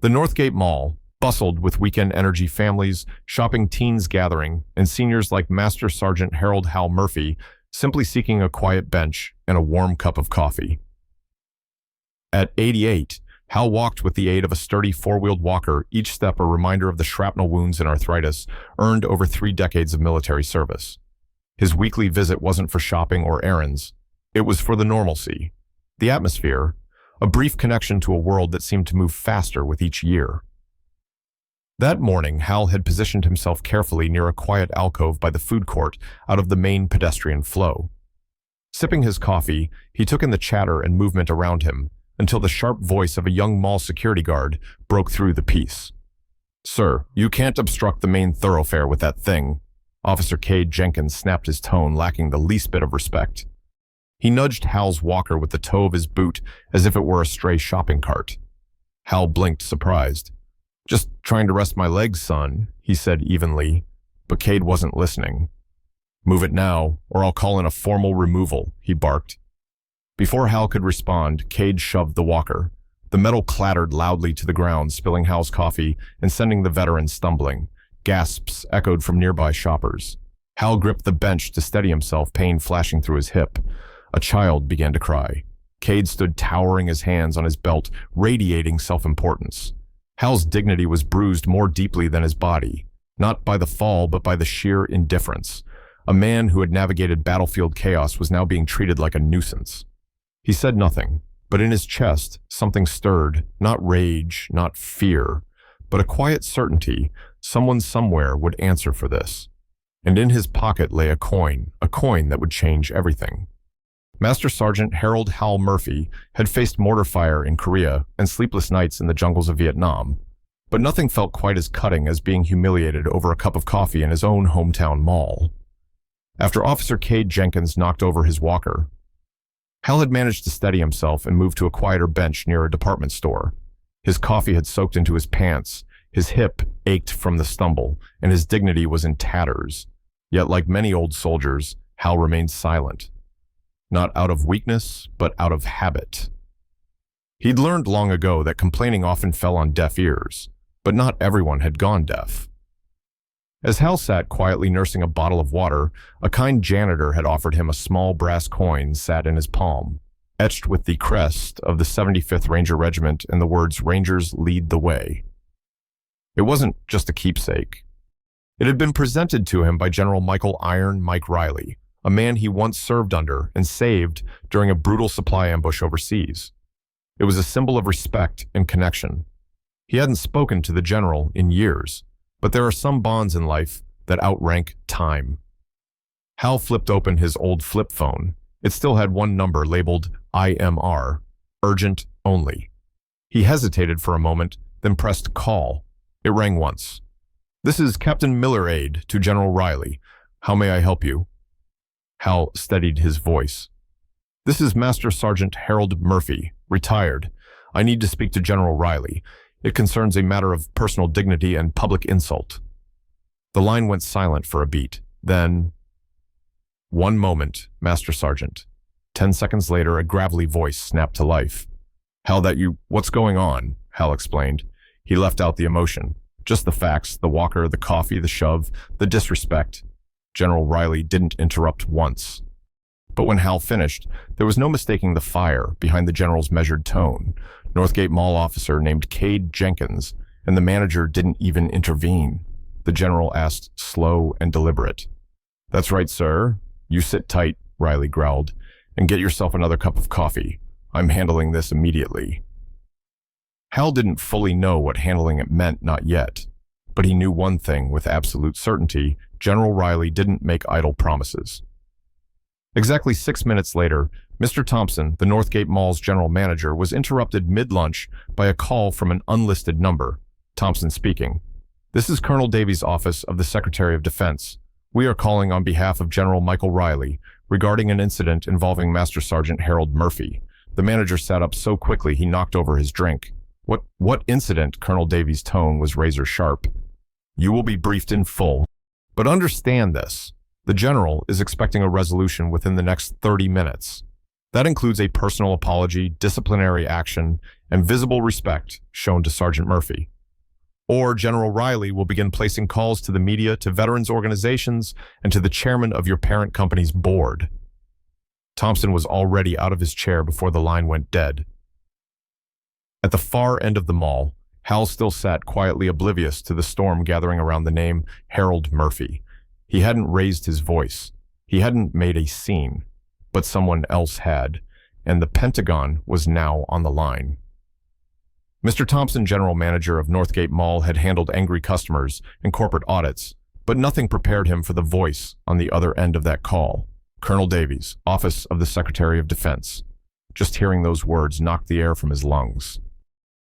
The Northgate Mall bustled with weekend energy families, shopping teens gathering, and seniors like Master Sergeant Hal Murphy simply seeking a quiet bench and a warm cup of coffee. At 88, Hal walked with the aid of a sturdy four-wheeled walker, each step a reminder of the shrapnel wounds and arthritis earned over 3 decades of military service. His weekly visit wasn't for shopping or errands. It was for the normalcy, the atmosphere, a brief connection to a world that seemed to move faster with each year. That morning, Hal had positioned himself carefully near a quiet alcove by the food court out of the main pedestrian flow. Sipping his coffee, he took in the chatter and movement around him until the sharp voice of a young mall security guard broke through the peace. "Sir, you can't obstruct the main thoroughfare with that thing." Officer Cade Jenkins snapped his tone, lacking the least bit of respect. He nudged Hal's walker with the toe of his boot as if it were a stray shopping cart. Hal blinked, surprised. "Just trying to rest my legs, son," he said evenly, but Cade wasn't listening. "Move it now, or I'll call in a formal removal," he barked. Before Hal could respond, Cade shoved the walker. The metal clattered loudly to the ground, spilling Hal's coffee and sending the veteran stumbling. Gasps echoed from nearby shoppers. Hal gripped the bench to steady himself, pain flashing through his hip. A child began to cry. Cade stood towering, his hands on his belt, radiating self-importance. Hal's dignity was bruised more deeply than his body, not by the fall but by the sheer indifference. A man who had navigated battlefield chaos was now being treated like a nuisance. He said nothing, but in his chest something stirred, not rage, not fear, but a quiet certainty someone somewhere would answer for this. And in his pocket lay a coin that would change everything. Master Sergeant Hal Murphy had faced mortar fire in Korea and sleepless nights in the jungles of Vietnam, but nothing felt quite as cutting as being humiliated over a cup of coffee in his own hometown mall. After Officer Cade Jenkins knocked over his walker, Hal had managed to steady himself and move to a quieter bench near a department store. His coffee had soaked into his pants, his hip ached from the stumble, and his dignity was in tatters. Yet, like many old soldiers, Hal remained silent. Not out of weakness, but out of habit. He'd learned long ago that complaining often fell on deaf ears, but not everyone had gone deaf. As Hal sat quietly nursing a bottle of water, a kind janitor had offered him a small brass coin sat in his palm, etched with the crest of the 75th Ranger Regiment and the words "Rangers lead the way." It wasn't just a keepsake. It had been presented to him by General Michael "Iron" Mike Riley, a man he once served under and saved during a brutal supply ambush overseas. It was a symbol of respect and connection. He hadn't spoken to the general in years, but there are some bonds in life that outrank time. Hal flipped open his old flip phone. It still had one number labeled IMR, urgent only. He hesitated for a moment, then pressed call. It rang once. "This is Captain Miller, aide to General Riley. How may I help you?" Hal steadied his voice. "This is Master Sergeant Hal Murphy, retired. I need to speak to General Riley. It concerns a matter of personal dignity and public insult." The line went silent for a beat. Then, "One moment, Master Sergeant." 10 seconds later, a gravelly voice snapped to life. "Hal, what's going on?" Hal explained. He left out the emotion. Just the facts, the walker, the coffee, the shove, the disrespect. General Riley didn't interrupt once. But when Hal finished, there was no mistaking the fire behind the general's measured tone. Northgate Mall officer named Cade Jenkins, and the manager didn't even intervene. The general asked, slow and deliberate. "That's right, sir. You sit tight," Riley growled, "and get yourself another cup of coffee. I'm handling this immediately." Hal didn't fully know what handling it meant, not yet. But he knew one thing with absolute certainty: General Riley didn't make idle promises. Exactly 6 minutes later, Mr. Thompson, the Northgate Mall's general manager, was interrupted mid-lunch by a call from an unlisted number. Thompson speaking. "This is Colonel Davies' office of the Secretary of Defense. We are calling on behalf of General Michael Riley regarding an incident involving Master Sergeant Hal Murphy." The manager sat up so quickly he knocked over his drink. What incident?" Colonel Davies' tone was razor sharp. "You will be briefed in full. But understand this. The general is expecting a resolution within the next 30 minutes. That includes a personal apology, disciplinary action, and visible respect shown to Sergeant Murphy. Or General Riley will begin placing calls to the media, to veterans organizations, and to the chairman of your parent company's board. Thompson was already out of his chair before the line went dead. At the far end of the mall, Hal still sat quietly oblivious to the storm gathering around the name Harold Murphy. He hadn't raised his voice. He hadn't made a scene, but someone else had, and the Pentagon was now on the line. Mr. Thompson, general manager of Northgate Mall, had handled angry customers and corporate audits, but nothing prepared him for the voice on the other end of that call. Colonel Davies, Office of the Secretary of Defense. Just hearing those words knocked the air from his lungs.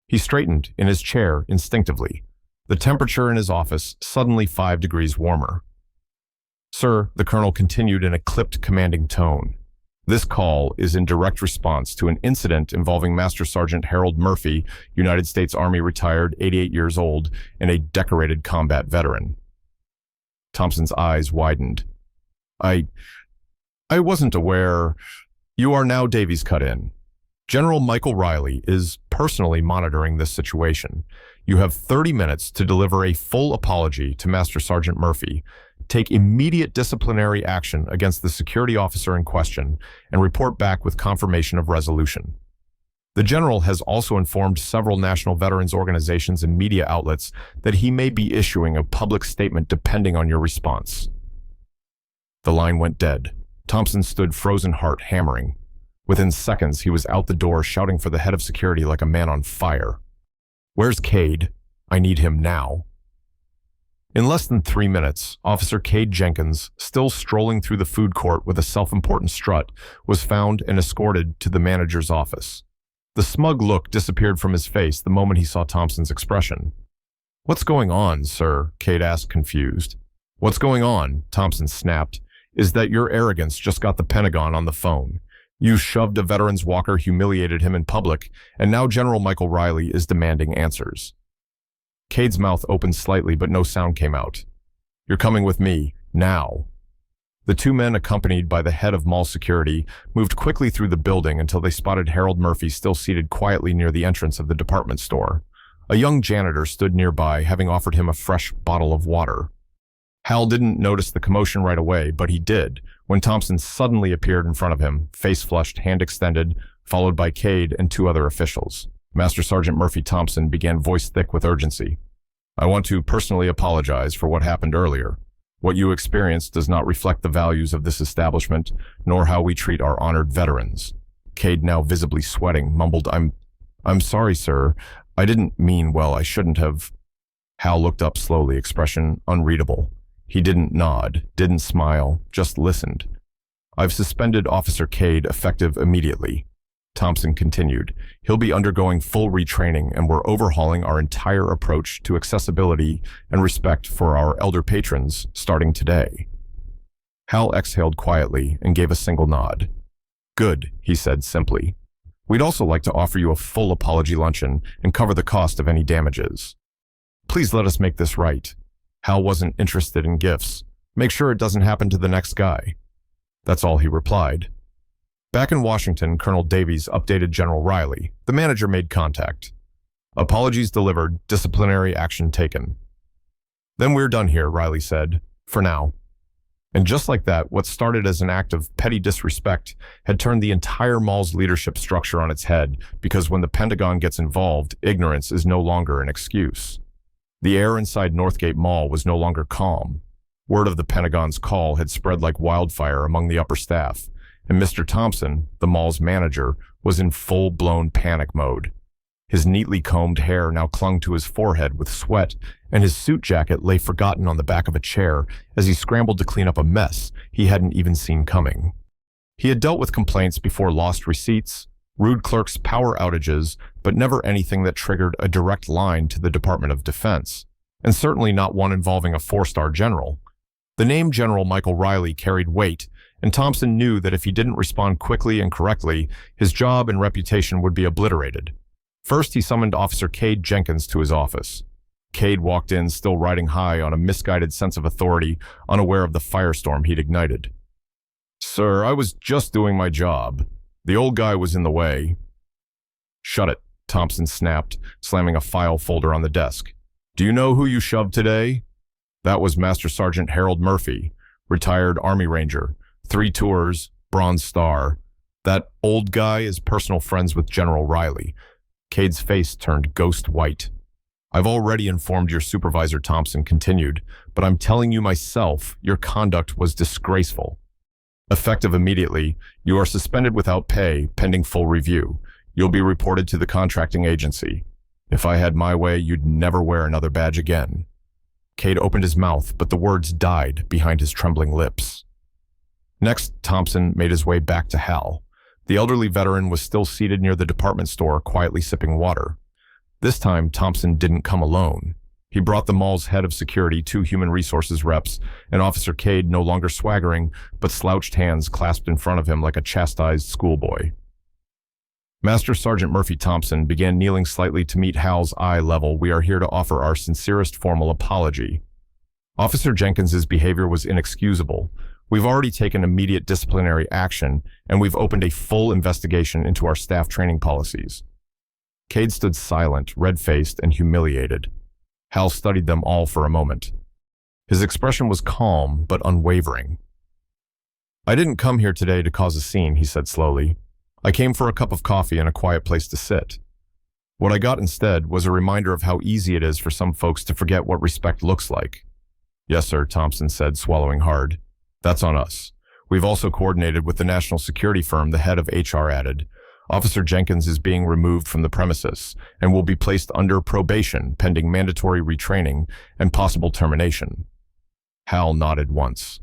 He straightened in his chair instinctively, the temperature in his office suddenly 5 degrees warmer. "Sir," the colonel continued in a clipped, commanding tone, "this call is in direct response to an incident involving Master Sergeant Harold Murphy, United States Army retired, 88 years old, and a decorated combat veteran." Thompson's eyes widened. I wasn't aware." "You are now," Davies cut in. "General Michael Riley is personally monitoring this situation. You have 30 minutes to deliver a full apology to Master Sergeant Murphy, take immediate disciplinary action against the security officer in question, and report back with confirmation of resolution. The general has also informed several national veterans organizations and media outlets that he may be issuing a public statement depending on your response." The line went dead. Thompson stood, frozen heart hammering. Within seconds, he was out the door shouting for the head of security like a man on fire. "Where's Cade? I need him now." In less than 3 minutes, Officer Cade Jenkins, still strolling through the food court with a self-important strut, was found and escorted to the manager's office. The smug look disappeared from his face the moment he saw Thompson's expression. "What's going on, sir?" Cade asked, confused. "What's going on," Thompson snapped, "is that your arrogance just got the Pentagon on the phone. You shoved a veteran's walker, humiliated him in public, and now General Michael Riley is demanding answers." Cade's mouth opened slightly, but no sound came out. "You're coming with me, now." The two men, accompanied by the head of mall security, moved quickly through the building until they spotted Harold Murphy still seated quietly near the entrance of the department store. A young janitor stood nearby, having offered him a fresh bottle of water. Hal didn't notice the commotion right away, but he did when Thompson suddenly appeared in front of him, face flushed, hand extended, followed by Cade and 2 other officials. Master Sergeant Murphy Thompson began, voice thick with urgency. "I want to personally apologize for what happened earlier. What you experienced does not reflect the values of this establishment, nor how we treat our honored veterans." Cade, now visibly sweating, mumbled, I'm sorry, sir. I didn't mean, well, I shouldn't have." Hal looked up slowly, expression unreadable. He didn't nod, didn't smile, just listened. "I've suspended Officer Cade effective immediately." Thompson continued. "He'll be undergoing full retraining, and we're overhauling our entire approach to accessibility and respect for our elder patrons starting today." Hal exhaled quietly and gave a single nod. "Good," he said simply. "We'd also like to offer you a full apology luncheon and cover the cost of any damages. Please let us make this right." Hal wasn't interested in gifts. "Make sure it doesn't happen to the next guy." That's all he replied. Back in Washington, Colonel Davies updated General Riley. The manager made contact. "Apologies delivered, disciplinary action taken." "Then we're done here," Riley said, "for now." And just like that, what started as an act of petty disrespect had turned the entire mall's leadership structure on its head, because when the Pentagon gets involved, ignorance is no longer an excuse. The air inside Northgate Mall was no longer calm. Word of the Pentagon's call had spread like wildfire among the upper staff, and Mr. Thompson, the mall's manager, was in full-blown panic mode. His neatly combed hair now clung to his forehead with sweat, and his suit jacket lay forgotten on the back of a chair as he scrambled to clean up a mess he hadn't even seen coming. He had dealt with complaints before: lost receipts, rude clerks, power outages, but never anything that triggered a direct line to the Department of Defense, and certainly not one involving a 4-star general. The name General Michael Riley carried weight, and Thompson knew that if he didn't respond quickly and correctly, his job and reputation would be obliterated. First, he summoned Officer Cade Jenkins to his office. Cade walked in, still riding high on a misguided sense of authority, unaware of the firestorm he'd ignited. "Sir, I was just doing my job." The old guy was in the way. Shut it, Thompson snapped, slamming a file folder on the desk. Do you know who you shoved today? That was Master Sergeant Hal Murphy, retired Army Ranger, 3 tours, Bronze Star. That old guy is personal friends with General Riley. Cade's face turned ghost white. I've already informed your supervisor, Thompson continued, but I'm telling you myself, your conduct was disgraceful. Effective immediately, you are suspended without pay, pending full review. You'll be reported to the contracting agency. If I had my way, you'd never wear another badge again. Cade opened his mouth, but the words died behind his trembling lips. Next, Thompson made his way back to Hal. The elderly veteran was still seated near the department store, quietly sipping water. This time, Thompson didn't come alone. He brought the mall's head of security, 2 human resources reps, and Officer Cade, no longer swaggering, but slouched hands clasped in front of him like a chastised schoolboy. Master Sergeant Murphy Thompson began kneeling slightly to meet Hal's eye level. We are here to offer our sincerest formal apology. Officer Jenkins's behavior was inexcusable. We've already taken immediate disciplinary action, and we've opened a full investigation into our staff training policies. Cade stood silent, red-faced, and humiliated. Hal studied them all for a moment. His expression was calm, but unwavering. I didn't come here today to cause a scene, he said slowly. I came for a cup of coffee and a quiet place to sit. What I got instead was a reminder of how easy it is for some folks to forget what respect looks like. Yes, sir, Thompson said, swallowing hard. That's on us. We've also coordinated with the national security firm, the head of HR added. Officer Jenkins is being removed from the premises and will be placed under probation pending mandatory retraining and possible termination. Hal nodded once.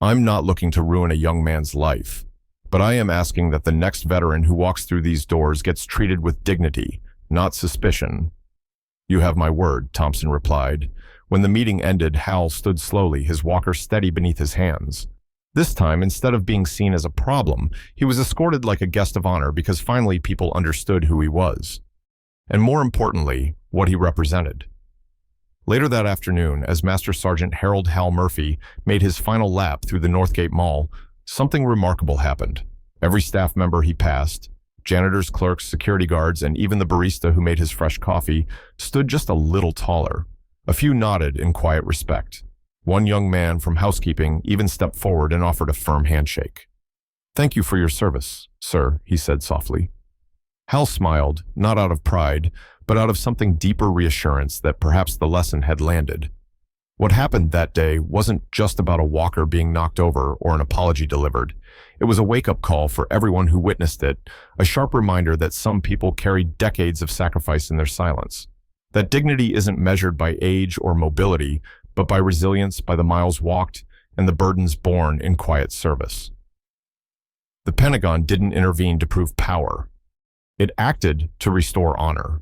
I'm not looking to ruin a young man's life, but I am asking that the next veteran who walks through these doors gets treated with dignity, not suspicion. You have my word, Thompson replied. When the meeting ended, Hal stood slowly, his walker steady beneath his hands. This time, instead of being seen as a problem, he was escorted like a guest of honor because finally people understood who he was. And more importantly, what he represented. Later that afternoon, as Master Sergeant Hal Murphy made his final lap through the Northgate Mall, something remarkable happened. Every staff member he passed, janitors, clerks, security guards, and even the barista who made his fresh coffee, stood just a little taller. A few nodded in quiet respect. One young man from housekeeping even stepped forward and offered a firm handshake. Thank you for your service, sir, he said softly. Hal smiled, not out of pride, but out of something deeper reassurance that perhaps the lesson had landed. What happened that day wasn't just about a walker being knocked over or an apology delivered. It was a wake-up call for everyone who witnessed it, a sharp reminder that some people carry decades of sacrifice in their silence. That dignity isn't measured by age or mobility, but by resilience, by the miles walked, and the burdens borne in quiet service. The Pentagon didn't intervene to prove power. It acted to restore honor.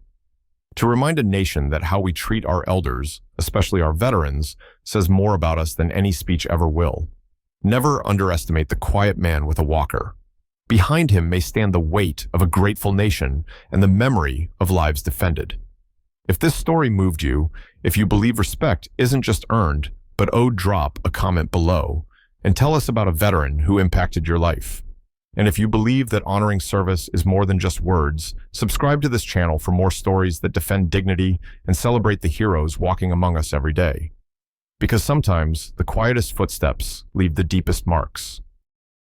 To remind a nation that how we treat our elders, especially our veterans, says more about us than any speech ever will. Never underestimate the quiet man with a walker. Behind him may stand the weight of a grateful nation and the memory of lives defended. If this story moved you, if you believe respect isn't just earned, but owed, drop a comment below and tell us about a veteran who impacted your life. And if you believe that honoring service is more than just words, subscribe to this channel for more stories that defend dignity and celebrate the heroes walking among us every day. Because sometimes the quietest footsteps leave the deepest marks.